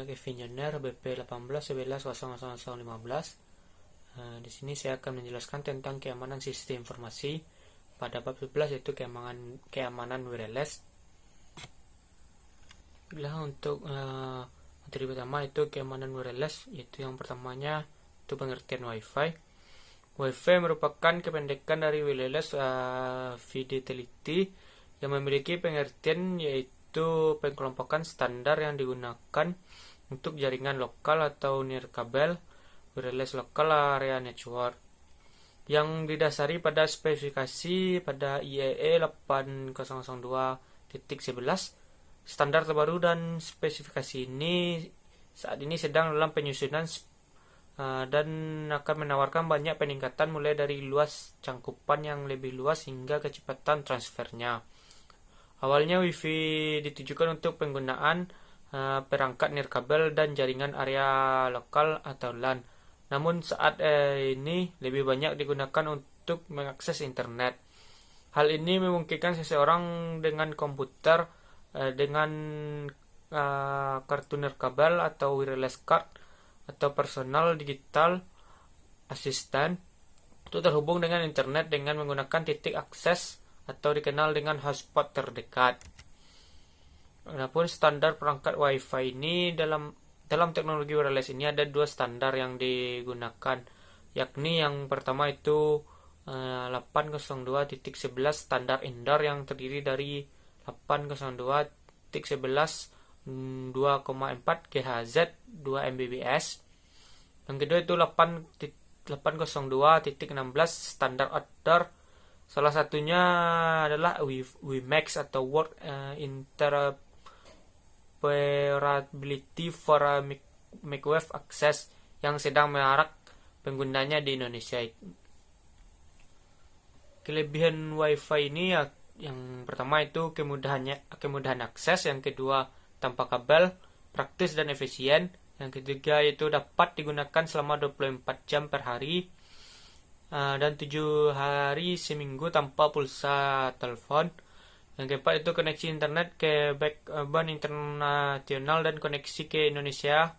saya Kevin Joner BP1811000015. Di sini saya akan menjelaskan tentang keamanan sistem informasi pada bab 11, yaitu keamanan wireless. Untuk materi pertama itu keamanan wireless, yaitu yang pertamanya itu pengertian Wi-Fi. Wi-Fi merupakan kependekan dari Wireless Fidelity yang memiliki pengertian yaitu pengkelompokan standar yang digunakan untuk jaringan lokal atau nirkabel wireless local area network yang didasari pada spesifikasi pada IEEE 8002.11. Standar terbaru dan spesifikasi ini saat ini sedang dalam penyusunan dan akan menawarkan banyak peningkatan mulai dari luas cangkupan yang lebih luas hingga kecepatan transfernya. Awalnya Wi-Fi ditujukan untuk penggunaan perangkat nirkabel dan jaringan area lokal atau LAN. Namun saat ini lebih banyak digunakan untuk mengakses internet. Hal ini memungkinkan seseorang dengan komputer dengan kartu nirkabel atau wireless card atau personal digital assistant untuk terhubung dengan internet dengan menggunakan titik akses atau dikenal dengan hotspot terdekat. Adapun standar perangkat Wi-Fi ini dalam teknologi wireless ini ada dua standar yang digunakan, yakni yang pertama itu 802.11 standar indoor yang terdiri dari 802.11 2,4 GHz 2 Mbps. Yang kedua itu 802.16 standar outdoor. Salah satunya adalah WiMAX atau World Interoperability for Microwave Access yang sedang marak penggunanya di Indonesia. Kelebihan Wi-Fi ini yang pertama itu kemudahan akses, yang kedua tanpa kabel, praktis dan efisien. Yang ketiga itu dapat digunakan selama 24 jam per hari dan 7 hari seminggu tanpa pulsa telepon. Yang keempat itu koneksi internet ke backbone internasional dan koneksi ke Indonesia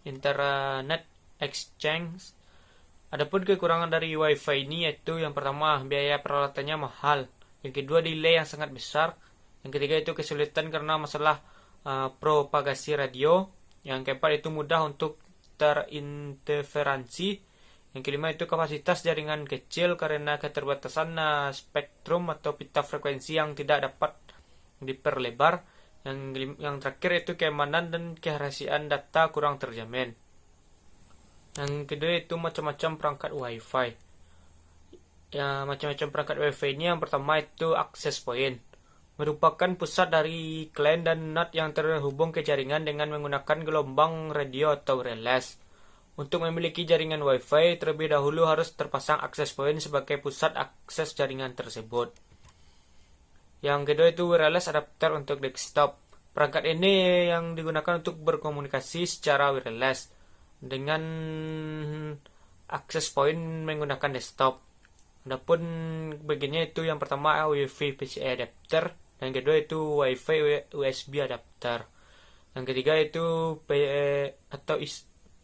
Internet Exchange. Adapun kekurangan dari Wi-Fi ini yaitu yang pertama biaya peralatannya mahal, yang kedua delay yang sangat besar, yang ketiga itu kesulitan karena masalah propagasi radio, yang keempat itu mudah untuk terinterferensi, yang kelima itu kapasitas jaringan kecil karena keterbatasan spektrum atau pita frekuensi yang tidak dapat diperlebar, yang terakhir itu keamanan dan kerahasiaan data kurang terjamin. Yang kedua itu macam-macam perangkat Wi-Fi. Macam-macam perangkat Wi-Fi ini yang pertama itu access point, merupakan pusat dari klien dan NAT yang terhubung ke jaringan dengan menggunakan gelombang radio atau wireless. Untuk memiliki jaringan Wi-Fi, terlebih dahulu harus terpasang access point sebagai pusat akses jaringan tersebut. Yang kedua itu wireless adapter untuk desktop. Perangkat ini yang digunakan untuk berkomunikasi secara wireless dengan access point menggunakan desktop. Adapun bagiannya itu yang pertama Wi-Fi PCI adapter, yang kedua itu Wi-Fi USB adapter, yang ketiga itu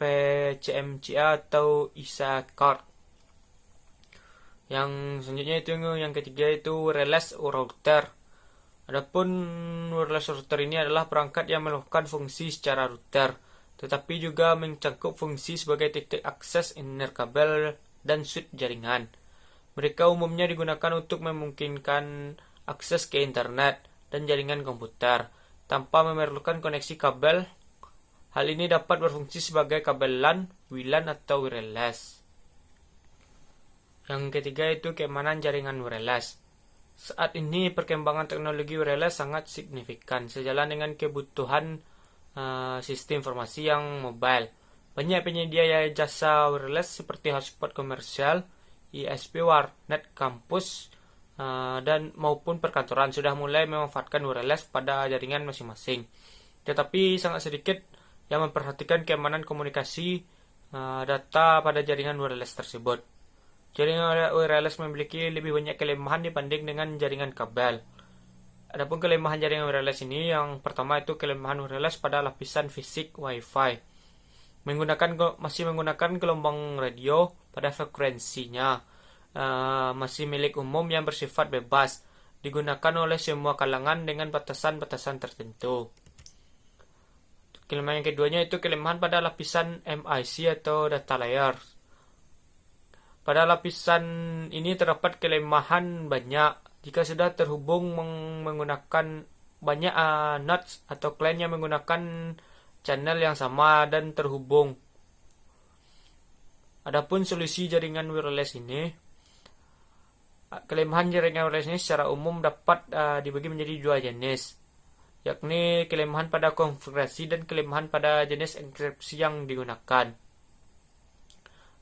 PCMCA atau ISA card. Yang selanjutnya itu yang ketiga itu wireless router. Adapun wireless router ini adalah perangkat yang melakukan fungsi secara router, tetapi juga mencakup fungsi sebagai titik akses nirkabel dan switch jaringan. Mereka umumnya digunakan untuk memungkinkan akses ke internet dan jaringan komputer tanpa memerlukan koneksi kabel. Hal ini dapat berfungsi sebagai kabel LAN, WLAN atau wireless. Yang ketiga itu keamanan jaringan wireless. Saat ini perkembangan teknologi wireless sangat signifikan sejalan dengan kebutuhan sistem informasi yang mobile. Banyak penyedia jasa wireless seperti hotspot komersial, ISP warnet kampus dan maupun perkantoran sudah mulai memanfaatkan wireless pada jaringan masing-masing. Tetapi sangat sedikit yang memperhatikan keamanan komunikasi data pada jaringan wireless tersebut. Jaringan wireless memiliki lebih banyak kelemahan dibanding dengan jaringan kabel. Adapun kelemahan jaringan wireless ini, yang pertama itu kelemahan wireless pada lapisan fisik Wi-Fi. Masih menggunakan gelombang radio pada frekuensinya, masih milik umum yang bersifat bebas, digunakan oleh semua kalangan dengan batasan-batasan tertentu. Kelemahan yang keduanya itu kelemahan pada lapisan MIC atau data layer. Pada lapisan ini terdapat kelemahan banyak jika sudah terhubung menggunakan banyak nodes atau klien yang menggunakan channel yang sama dan terhubung. Adapun solusi jaringan wireless ini, kelemahan jaringan wireless ini secara umum dapat dibagi menjadi dua jenis, yakni kelemahan pada konfigurasi dan kelemahan pada jenis enkripsi yang digunakan.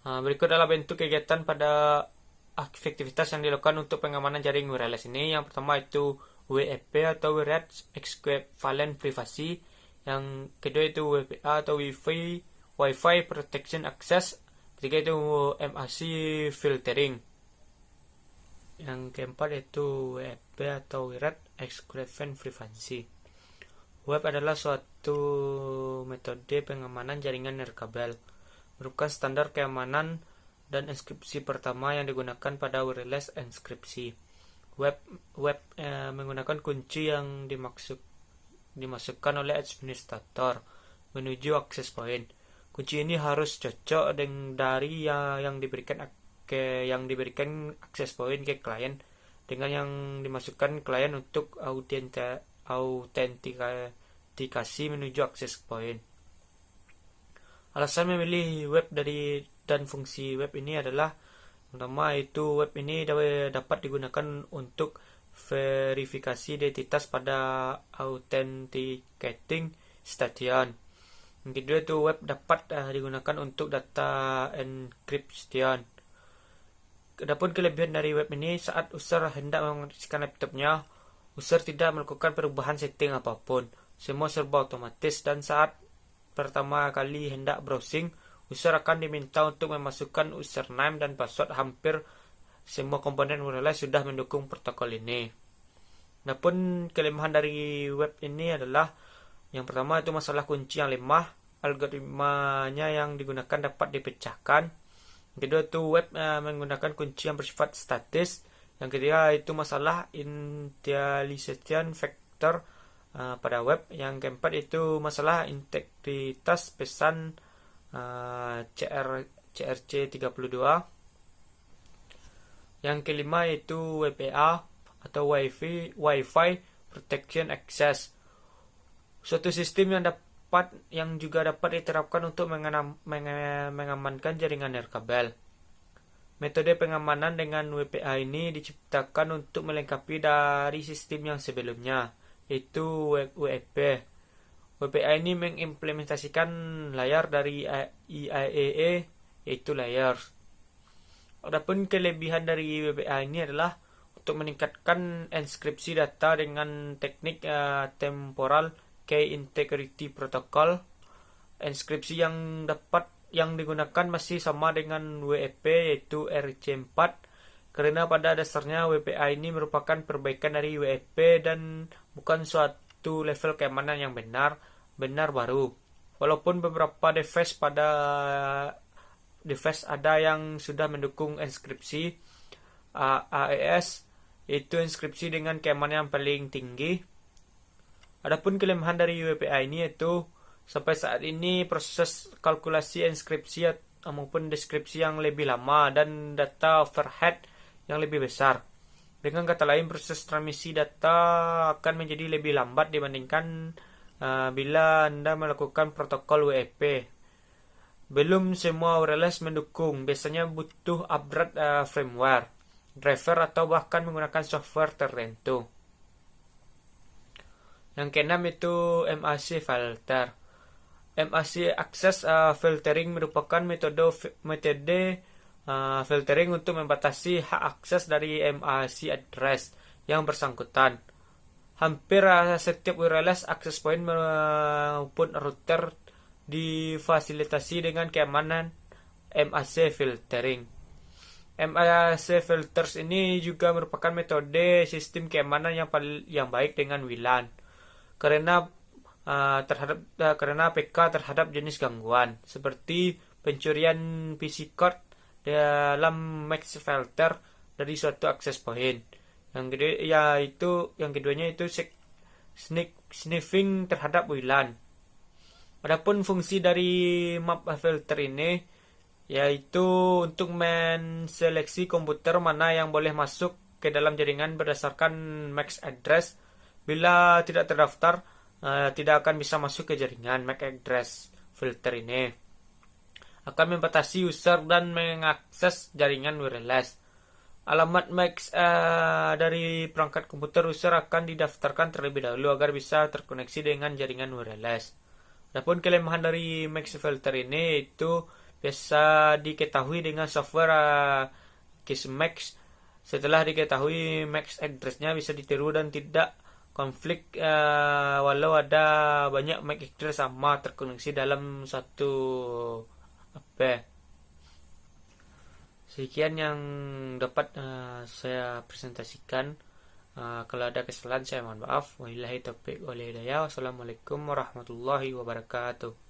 Berikut adalah bentuk kegiatan pada aktivitas yang dilakukan untuk pengamanan jaring wireless ini. Yang pertama itu WEP atau Wireless Equivalent Privacy. Yang kedua itu WPA atau Wi-Fi Protection Access. Ketiga itu MAC Filtering. Yang keempat itu WEP atau Wireless Equivalent Privacy. WEP adalah suatu metode pengamanan jaringan nirkabel, merupakan standar keamanan dan enkripsi pertama yang digunakan pada wireless enkripsi. Web menggunakan kunci yang dimasukkan oleh administrator menuju akses point. Kunci ini harus cocok dari yang diberikan akses point ke klien dengan yang dimasukkan klien untuk autentikasi menuju akses point. Alasan memilih web dan fungsi web ini adalah, pertama itu web ini dapat digunakan untuk verifikasi identitas pada authenticating station. Yang kedua itu web dapat digunakan untuk data encryption. Adapun kelebihan dari web ini, saat user hendak mengaktifkan laptopnya, user tidak melakukan perubahan setting apapun. Semua serba otomatis, dan saat pertama kali hendak browsing, user akan diminta untuk memasukkan username dan password. Hampir semua komponen wireless sudah mendukung protokol ini. Adapun kelemahan dari web ini adalah, yang pertama itu masalah kunci yang lemah, algoritmanya yang digunakan dapat dipecahkan. Yang kedua itu web menggunakan kunci yang bersifat statis. Yang ketiga itu masalah initialization factor pada web. Yang keempat itu masalah integritas pesan CRC32. Yang kelima itu WPA atau Wi-Fi Protection Access, suatu sistem yang juga dapat diterapkan untuk mengamankan jaringan nirkabel. Metode pengamanan dengan WPA ini diciptakan untuk melengkapi dari sistem yang sebelumnya, yaitu WEP. WPA ini mengimplementasikan layar dari IAEA, yaitu layers. Adapun kelebihan dari WPA ini adalah untuk meningkatkan enkripsi data dengan teknik temporal key integrity protocol. Enkripsi yang digunakan masih sama dengan WEP, yaitu RC4, karena pada dasarnya WPA ini merupakan perbaikan dari WEP dan bukan suatu level keamanan yang benar baru. Walaupun beberapa device ada yang sudah mendukung enkripsi AES, yaitu enkripsi dengan keamanan yang paling tinggi. Adapun kelemahan dari WPA ini yaitu, sampai saat ini proses kalkulasi enkripsi maupun deskripsi yang lebih lama dan data overhead yang lebih besar. Dengan kata lain, proses transmisi data akan menjadi lebih lambat dibandingkan bila Anda melakukan protokol WEP. Belum semua wireless mendukung, biasanya butuh upgrade firmware, driver, atau bahkan menggunakan software tertentu. Yang keenam itu MAC filter. MAC access filtering merupakan metode filtering untuk membatasi hak akses dari MAC address yang bersangkutan. Hampir setiap wireless access point maupun router difasilitasi dengan keamanan MAC filtering. MAC filters ini juga merupakan metode sistem keamanan yang baik dengan WLAN karena karena PK terhadap jenis gangguan seperti pencurian PC card dalam max filter dari suatu access point. Yang keduanya itu sniffing terhadap WLAN. Adapun fungsi dari map filter ini yaitu untuk menseleksi komputer mana yang boleh masuk ke dalam jaringan berdasarkan MAC address. Bila tidak terdaftar, tidak akan bisa masuk ke jaringan. MAC address filter ini akan membatasi user dan mengakses jaringan wireless. Alamat MAC dari perangkat komputer user akan didaftarkan terlebih dahulu agar bisa terkoneksi dengan jaringan wireless. Adapun kelemahan dari MAC filter ini itu biasa diketahui dengan software Kismax. Setelah diketahui MAC address-nya bisa ditiru dan tidak konflik walau ada banyak MAC address sama terkoneksi dalam satu HP. Sekian yang dapat saya presentasikan. Kalau ada kesalahan saya mohon maaf. Wabillahi taufiq wal hidayah. Wassalamualaikum warahmatullahi wabarakatuh.